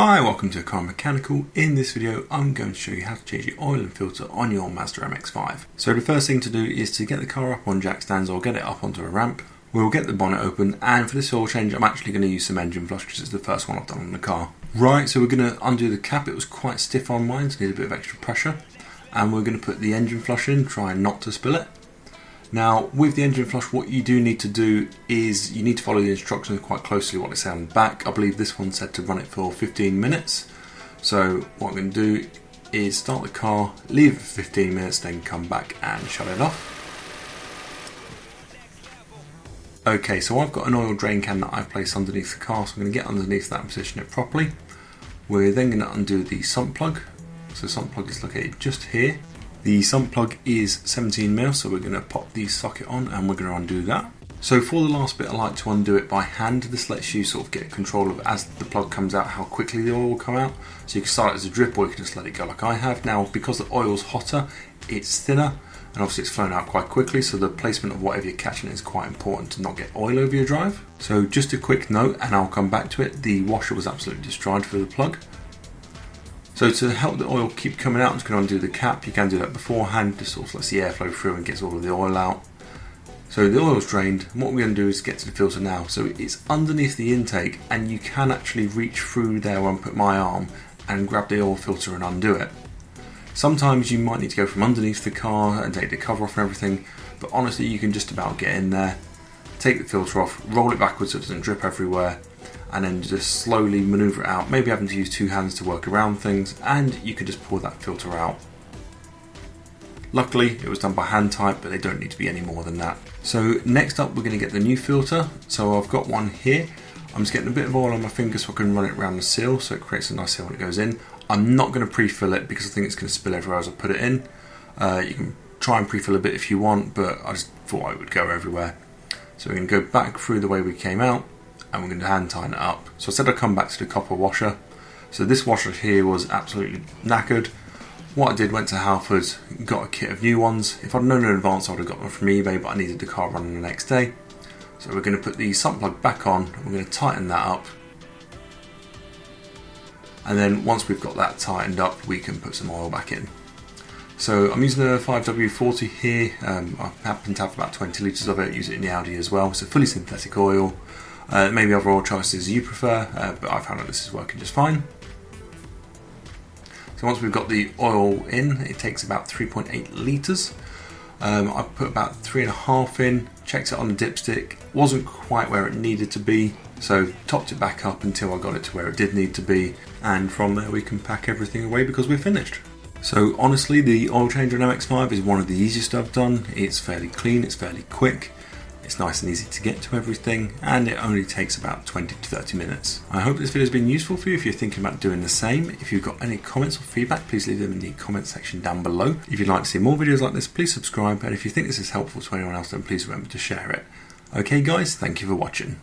Hi, welcome to Car Mechanical. In this video I'm going to show you how to change the oil and filter on your Mazda MX5. So the first thing to do is to get the car up on jack stands or get it up onto a ramp. We'll get the bonnet open, and for this oil change I'm actually going to use some engine flush because it's the first one I've done on the car. Right, so we're going to undo the cap. It was quite stiff on mine, so need a bit of extra pressure. And we're going to put the engine flush in, trying not to spill it. Now, with the engine flush, what you do need to do is you need to follow the instructions quite closely, what they say on the back. I believe this one's set to run it for 15 minutes. So what I'm going to do is start the car, leave it for 15 minutes, then come back and shut it off. Okay, so I've got an oil drain can that I've placed underneath the car, so I'm going to get underneath that and position it properly. We're then going to undo the sump plug. So the sump plug is located just here. The sump plug is 17mm, so we're going to pop the socket on and we're going to undo that. So for the last bit I like to undo it by hand. This lets you sort of get control of, as the plug comes out, how quickly the oil will come out. So you can start it as a drip or you can just let it go like I have. Now because the oil's hotter, it's thinner and obviously it's flown out quite quickly, so the placement of whatever you're catching is quite important to not get oil over your drive. So just a quick note, and I'll come back to it, the washer was absolutely destroyed for the plug. So to help the oil keep coming out, I'm just going to undo the cap. You can do that beforehand, just sort of lets the air flow through and gets all of the oil out. So the oil's drained, and what we're going to do is get to the filter now. So it's underneath the intake, and you can actually reach through there where I put my arm and grab the oil filter and undo it. Sometimes you might need to go from underneath the car and take the cover off and everything, but honestly you can just about get in there, take the filter off, roll it backwards so it doesn't drip everywhere, and then just slowly maneuver it out, maybe having to use two hands to work around things, and you can just pull that filter out. Luckily it was done by hand type, but they don't need to be any more than that. So next up we're going to get the new filter. So I've got one here. I'm just getting a bit of oil on my finger so I can run it around the seal so it creates a nice seal when it goes in. I'm not going to pre-fill it because I think it's going to spill everywhere as I put it in. You can try and pre-fill a bit if you want, but I just thought it would go everywhere. So we're going to go back through the way we came out, and we're going to hand tighten it up. So I said I'd come back to the copper washer. So this washer here was absolutely knackered. What I did, went to Halfords, got a kit of new ones. If I'd known in advance I would have got them from eBay, but I needed the car running the next day. So we're going to put the sump plug back on, we're going to tighten that up. And then once we've got that tightened up, we can put some oil back in. So I'm using a 5W40 here. I happen to have about 20 litres of it, use it in the Audi as well. It's a fully synthetic oil. Maybe other oil choices you prefer, but I found that this is working just fine. So once we've got the oil in, it takes about 3.8 litres. I put about 3.5 in, checked it on the dipstick, wasn't quite where it needed to be, so topped it back up until I got it to where it did need to be, and from there we can pack everything away because we're finished. So honestly, the oil change on MX5 is one of the easiest I've done. It's fairly clean, it's fairly quick. It's nice and easy to get to everything, and it only takes about 20 to 30 minutes. I hope this video has been useful for you if you're thinking about doing the same. If you've got any comments or feedback, please leave them in the comment section down below. If you'd like to see more videos like this, please subscribe, and if you think this is helpful to anyone else, then please remember to share it. Okay guys, thank you for watching.